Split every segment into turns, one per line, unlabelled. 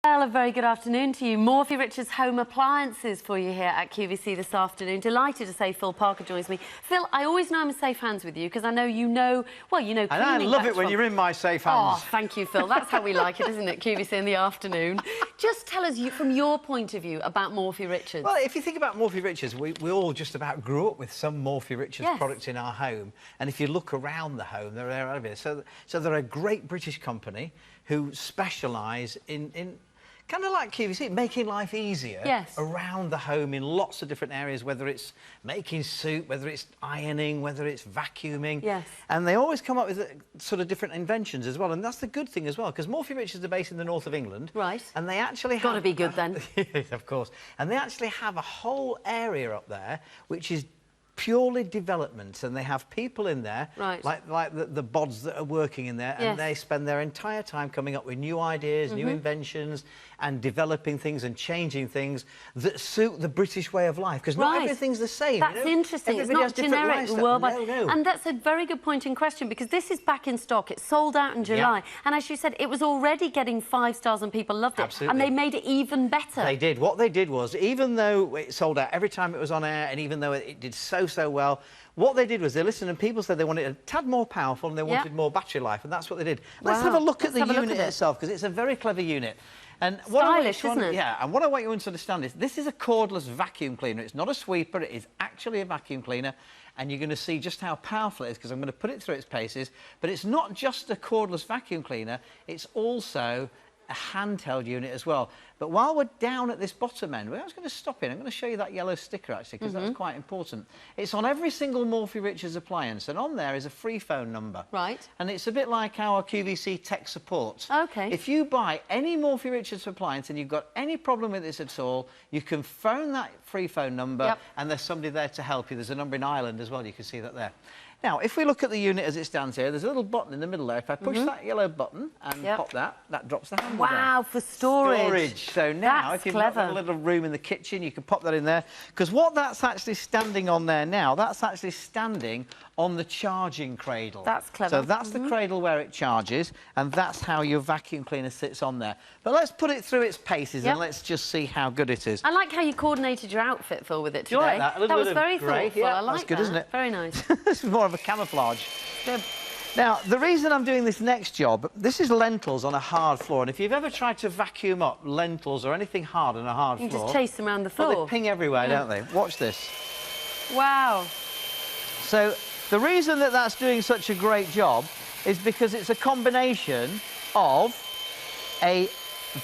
Well, a very good afternoon to you. Morphy Richards Home Appliances for you here at QVC this afternoon. Delighted to say Phil Parker joins me. Phil, I always know I'm in safe hands with you because I know you know, well, you know,
and I love it when you're in my safe hands.
Oh, thank you, Phil. That's how we like it, isn't it, QVC in the afternoon? Just tell us, from your point of view, about Morphy Richards.
Well, if you think about Morphy Richards, we all just about grew up with some Morphy Richards products in our home. And if you look around the home, they're there over here. So they're a great British company who specialise in kind of like QVC, making life easier around the home in lots of different areas, whether it's making soup, whether it's ironing, whether it's vacuuming.
Yes.
And they always come up with sort of different inventions as well. And that's the good thing as well, because Morphy Richards are based in the north of England.
Right.
And they actually have...
Got to be good then.
Yes, of course. And they actually have a whole area up there which is purely development, and they have people in there, like the bods that are working in there, and they spend their entire time coming up with new ideas, new inventions, and developing things and changing things that suit the British way of life, because not everything's the same.
That's interesting.
Everybody
it's not generic worldwide.
No.
And that's a very good point in question, because this is back in stock. It sold out in July, and as you said, it was already getting 5 stars and people loved it.
Absolutely.
And they made it even better.
They did. What they did was, even though it sold out every time it was on air, and even though it did so well, what they did was they listened, and people said they wanted it a tad more powerful and they wanted more battery life, and that's what they did. Let's have a look at the unit itself, because it's a very clever unit. And
stylish, isn't it?
Yeah, and what I want you to understand is this is a cordless vacuum cleaner. It's not a sweeper, it is actually a vacuum cleaner, and you're going to see just how powerful it is, because I'm going to put it through its paces. But it's not just a cordless vacuum cleaner, it's also a handheld unit as well. But while we're down at this bottom end, we're just going to stop in. I'm going to show you that yellow sticker, actually, because that's quite important. It's on every single Morphy Richards appliance, and on there is a free phone number.
Right.
And it's a bit like our QVC tech support.
OK.
If you buy any Morphy Richards appliance and you've got any problem with this at all, you can phone that free phone number, and there's somebody there to help you. There's a number in Ireland as well, you can see that there. Now, if we look at the unit as it stands here, there's a little button in the middle there. If I push that yellow button and pop that drops the handle down.
For storage.
Storage. So now, if you've got a little room in the kitchen, you can pop that in there. Because what that's actually standing on there now, that's actually standing on the charging cradle.
That's clever.
So that's the cradle where it charges, and that's how your vacuum cleaner sits on there. But let's put it through its paces and let's just see how good it is.
I like how you coordinated your outfit, Phil, with it today.
Do you like that?
That was very thoughtful.
Yeah,
I like
that's good,
that.
isn't it?
Very nice.
This is more of a camouflage.
Good.
Now, the reason I'm doing this next job, this is lentils on a hard floor, and if you've ever tried to vacuum up lentils or anything hard on a hard floor...
You just chase them around the floor.
Well, they ping everywhere, don't they? Watch this.
Wow.
So, the reason that that's doing such a great job is because it's a combination of a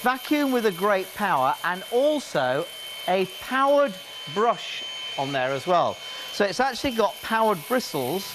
vacuum with a great power and also a powered brush on there as well. So it's actually got powered bristles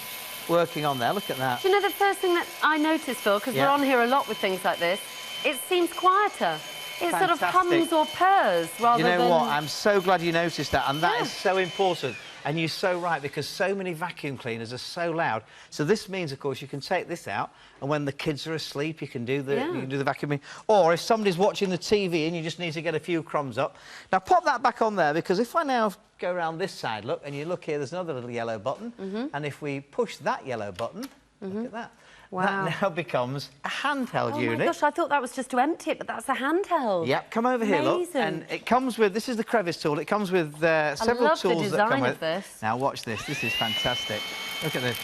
working on there. Look at that.
Do you know the first thing that I noticed, Phil, because we're on here a lot with things like this, it seems quieter. It sort of hums or purrs rather than...
You know what? I'm so glad you noticed that, and that is so important. And you're so right, because so many vacuum cleaners are so loud. So this means, of course, you can take this out, and when the kids are asleep, you can do the vacuuming. Or if somebody's watching the TV and you just need to get a few crumbs up. Now, pop that back on there, because if I now go around this side, look, and you look here, there's another little yellow button. And if we push that yellow button, look at that.
Wow.
That now becomes a handheld unit.
Oh, my gosh, I thought that was just to empty it, but that's a handheld.
Yep, come over here, look. And it comes with, this is the crevice tool, it comes with several tools that come with it. I love the design of this. Now, watch this is fantastic. Look at this.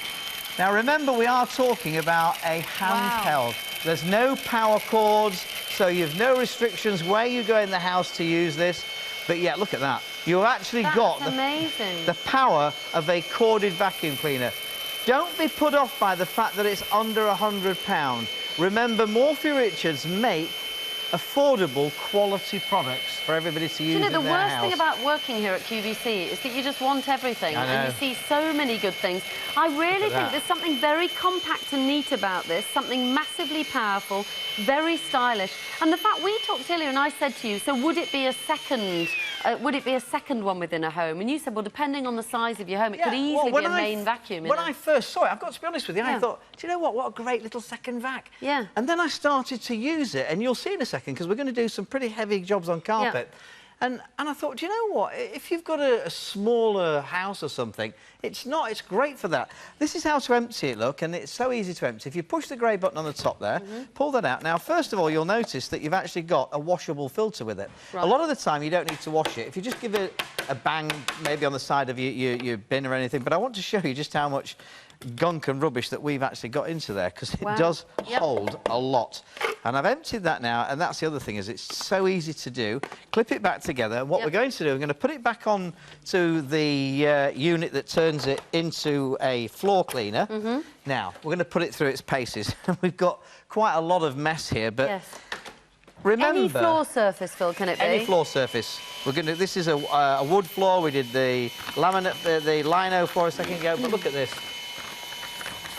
Now, remember, we are talking about a handheld. Wow. There's no power cords, so you've no restrictions where you go in the house to use this. But yeah, look at that. You've actually got the power of a corded vacuum cleaner. Don't be put off by the fact that it's under £100. Remember, Morphy Richards make affordable, quality products for everybody to use in their house.
You know, the worst thing about working here at QVC is that you just want everything, and you see so many good things. I really think there's something very compact and neat about this, something massively powerful, very stylish. And the fact we talked earlier, and I said to you, so would it be a second one within a home? And you said, well, depending on the size of your home, it could easily be a main vacuum.
When I first saw it, I've got to be honest with you, I thought, do you know what a great little second vac.
Yeah.
And then I started to use it, and you'll see in a second, because we're going to do some pretty heavy jobs on carpet. And I thought, do you know what? If you've got a smaller house or something, it's great for that. This is how to empty it, look, and it's so easy to empty. If you push the grey button on the top there, pull that out. Now, first of all, you'll notice that you've actually got a washable filter with it. Right. A lot of the time, you don't need to wash it. If you just give it a bang, maybe on the side of your bin or anything, but I want to show you just how much gunk and rubbish that we've actually got into there, because it does hold a lot. And I've emptied that now, and that's the other thing, is it's so easy to do. Clip it back together. What we're going to do, we're going to put it back on to the unit that turns it into a floor cleaner. Now, we're going to put it through its paces. We've got quite a lot of mess here, but remember...
Any floor surface, Phil, can it be?
Any floor surface. We're going to... This is a wood floor. We did the laminate, the lino floor a second ago, but look at this.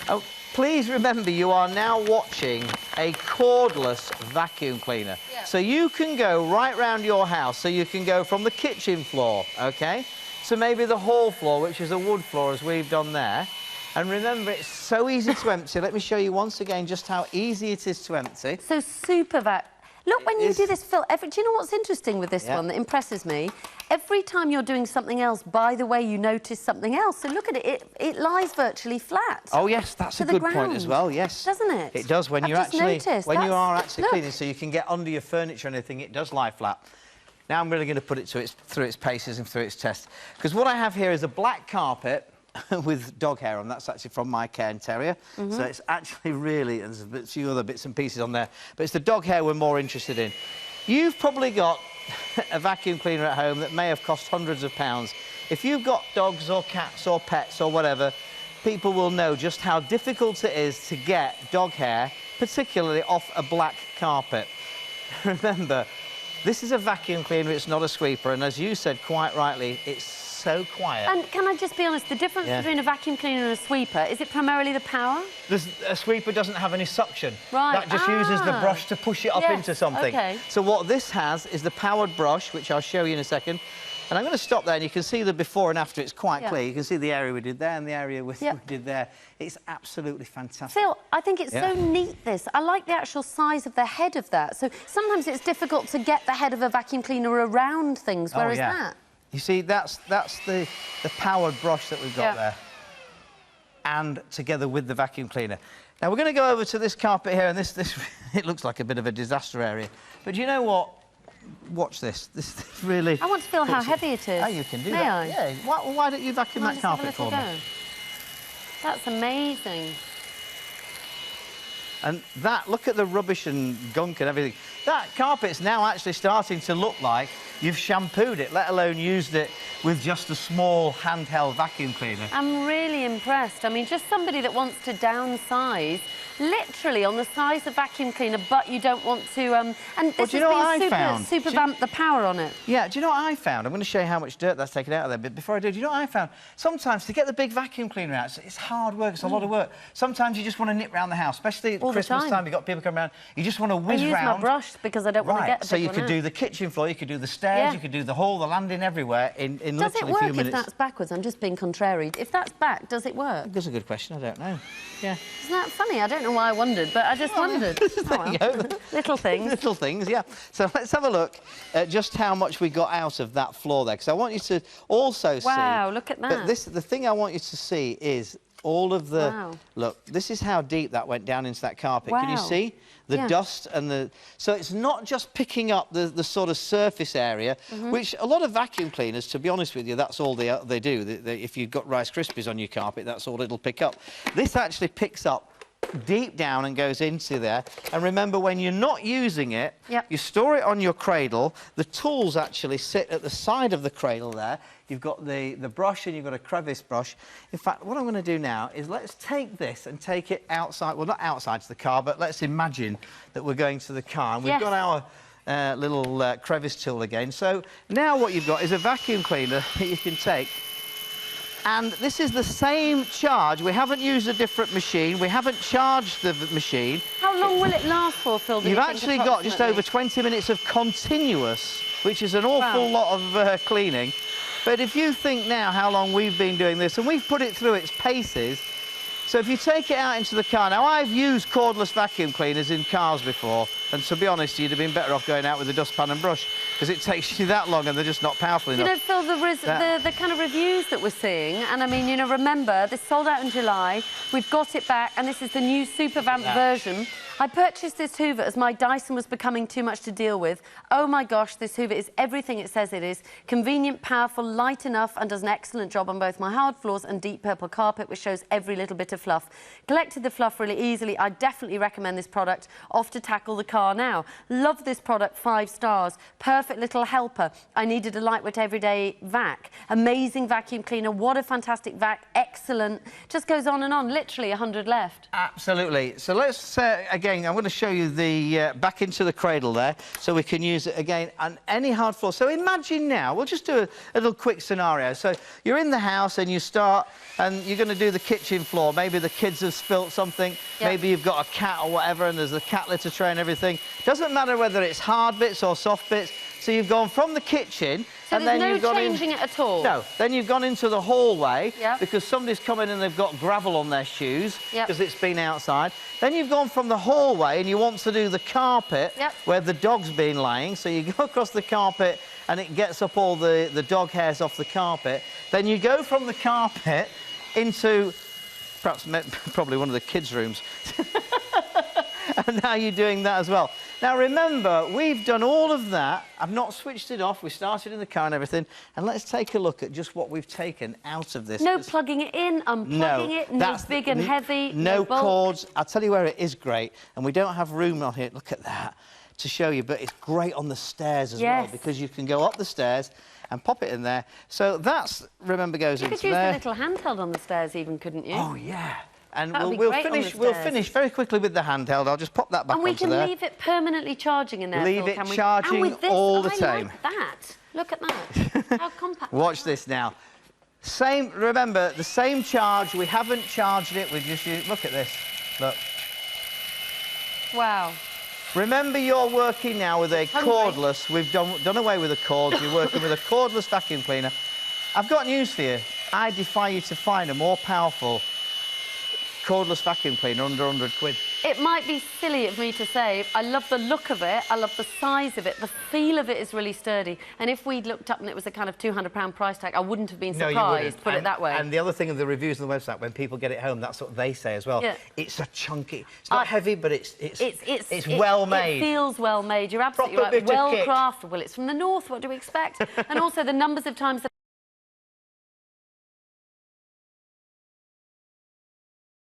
Oh, please remember, you are now watching a cordless vacuum cleaner. So you can go right round your house. So you can go from the kitchen floor, OK, to maybe the hall floor, which is a wood floor, as we've done there. And remember, it's so easy to empty. Let me show you once again just how easy it is to empty.
So super vac. Look, when you do this, Phil, do you know what's interesting with this one that impresses me? Every time you're doing something else, by the way, you notice something else. So look at it, it lies virtually flat.
Oh, yes, that's a good point as well, yes.
Doesn't it?
It does when you actually, when you are actually cleaning, so you can get under your furniture and anything, it does lie flat. Now I'm really going to put it through its paces and through its tests. Because what I have here is a black carpet with dog hair on. That's actually from my Cairn Terrier. So it's actually really, and there's a few other bits and pieces on there, but it's the dog hair we're more interested in. You've probably got a vacuum cleaner at home that may have cost hundreds of pounds. If you've got dogs or cats or pets or whatever, people will know just how difficult it is to get dog hair, particularly off a black carpet. Remember, this is a vacuum cleaner, it's not a sweeper, and as you said quite rightly, it's so quiet.
And can I just be honest, the difference between a vacuum cleaner and a sweeper, is it primarily the power?
A sweeper doesn't have any suction.
Right.
That just uses the brush to push it up into something. Okay. So what this has is the powered brush, which I'll show you in a second. And I'm going to stop there, and you can see the before and after. It's quite clear. You can see the area we did there and the area we did there. It's absolutely fantastic.
Phil, I think it's so neat, this. I like the actual size of the head of that. So sometimes it's difficult to get the head of a vacuum cleaner around things. Where is that?
You see, that's the powered brush that we've got there, and together with the vacuum cleaner. Now, we're going to go over to this carpet here, and this it looks like a bit of a disaster area. But you know what? Watch this. This really...
I want to feel how heavy it is.
Oh, you can do that. Yeah. Why don't you vacuum that carpet for me?
That's amazing.
And that, look at the rubbish and gunk and everything. That carpet's now actually starting to look like you've shampooed it, let alone used it with just a small handheld vacuum cleaner. I'm
really impressed. I mean, just somebody that wants to downsize, literally on the size of vacuum cleaner, but you don't want to... and this has super vamp the power on it. Yeah, do you know what I found? I'm going to show you how much dirt that's taken out of there, but before I do you know what I found? Sometimes to get the big vacuum cleaner out, it's hard work, it's a lot of work. Sometimes you just want to nip round the house, especially at Christmas time, you've got people coming around, you just want to whiz round. I use my brush because I don't want to get the big one out. So you could do the kitchen floor, you could do the stairs, you could do the hall, the landing, everywhere in literally a few minutes. Does it work if that's backwards? I'm just being contrary. If that's back, does it work? That's a good question, I don't know. Yeah. Isn't that funny? I don't know why I wondered, but I just wondered. Little things. Little things, yeah. So let's have a look at just how much we got out of that floor there, because I want you to also see... Wow, look at that. The thing I want you to see is all of the... Wow. Look, this is how deep that went down into that carpet. Wow. Can you see? The dust and the... So it's not just picking up the sort of surface area, which a lot of vacuum cleaners, to be honest with you, that's all they do. If you've got Rice Krispies on your carpet, that's all it'll pick up. This actually picks up deep down and goes into there. And remember, when you're not using it, you store it on your cradle. The tools actually sit at the side of the cradle there. You've got the brush and you've got a crevice brush. In fact, what I'm going to do now is let's take this and take it outside. Well, not outside to the car, but let's imagine that we're going to the car. And we've got our little crevice tool again. So now what you've got is a vacuum cleaner that you can take. And this is the same charge. We haven't used a different machine. We haven't charged the machine. How long will it last for, Phil? You've actually got just over 20 minutes of continuous, which is an awful lot of cleaning. But if you think now how long we've been doing this, and we've put it through its paces, so if you take it out into the car... Now, I've used cordless vacuum cleaners in cars before, and to be honest, you'd have been better off going out with a dustpan and brush.
because it takes you that long and they're just not powerful enough.
You know, Phil, the kind of reviews that we're seeing, and I mean, you know, remember, this sold out in July. We've got it back, and this is the new Super Vamp version. I purchased this Hoover as my Dyson was becoming too much to deal with. Oh my gosh, this Hoover is everything it says it is. Convenient, powerful, light enough, and does an excellent job on both my hard floors and deep purple carpet, which shows every little bit of fluff. Collected the fluff really easily. I definitely recommend this product. Off to tackle the car now. Love this product, 5 stars. Perfect little helper. I needed a lightweight everyday vac. Amazing vacuum cleaner. What a fantastic vac. Excellent. Just goes on and on. Literally 100 left.
Absolutely. So let's, again, I'm going to show you the back into the cradle there, so we can use it again on any hard floor. So imagine now, we'll just do a little quick scenario. So you're in the house and you start, and you're going to do the kitchen floor. Maybe the kids have spilt something. Yep. Maybe you've got a cat or whatever, and there's a cat litter tray and everything. Doesn't matter whether it's hard bits or soft bits. So you've gone from the kitchen,
so
and then you've gone
changing it at all?
No. Then you've gone into the hallway,
yep,
because somebody's come in and they've got gravel on their shoes,
yep,
because it's been outside. Then you've gone from the hallway and you want to do the carpet,
yep, where
the dog's been laying. So you go across the carpet and it gets up all the dog hairs off the carpet. Then you go from the carpet into probably one of the kids' rooms. And now you're doing that as well. Now, remember, we've done all of that. I've not switched it off. We started in the car and everything. And let's take a look at just what we've taken out of this.
No plugging it in, unplugging it, no big and heavy,
no cords. I'll tell you where it is great. And we don't have room on here. Look at that to show you. But it's great on the stairs as well, because you can go up the stairs and pop it in there. So that's, remember, goes into there.
You could use the little handheld on the stairs even, couldn't you?
Oh, yeah. And we'll finish very quickly with the handheld. I'll just pop that back onto there.
And we can leave it permanently charging in there.
Leave it charging all the time.
Like that. Look at that. How compact.
Watch this now. Same, remember, the same charge. We haven't charged it. We just use, look at this. Look.
Wow.
Remember, you're working now with a cordless. We've done away with the cords. You're working with a cordless vacuum cleaner. I've got news for you. I defy you to find a more powerful cordless vacuum cleaner under 100 quid.
It might be silly of me to say, I love the look of it, I love the size of it, the feel of it is really sturdy. And if we'd looked up and it was a kind of £200 price tag, I wouldn't have been surprised, put it that way.
And the other thing of the reviews on the website, when people get it home, that's what they say as well.
Yeah.
It's a chunky, it's not heavy, but it's well made.
It feels well made, you're absolutely right. Well crafted. Well, it's from the north, what do we expect? And also the numbers of times that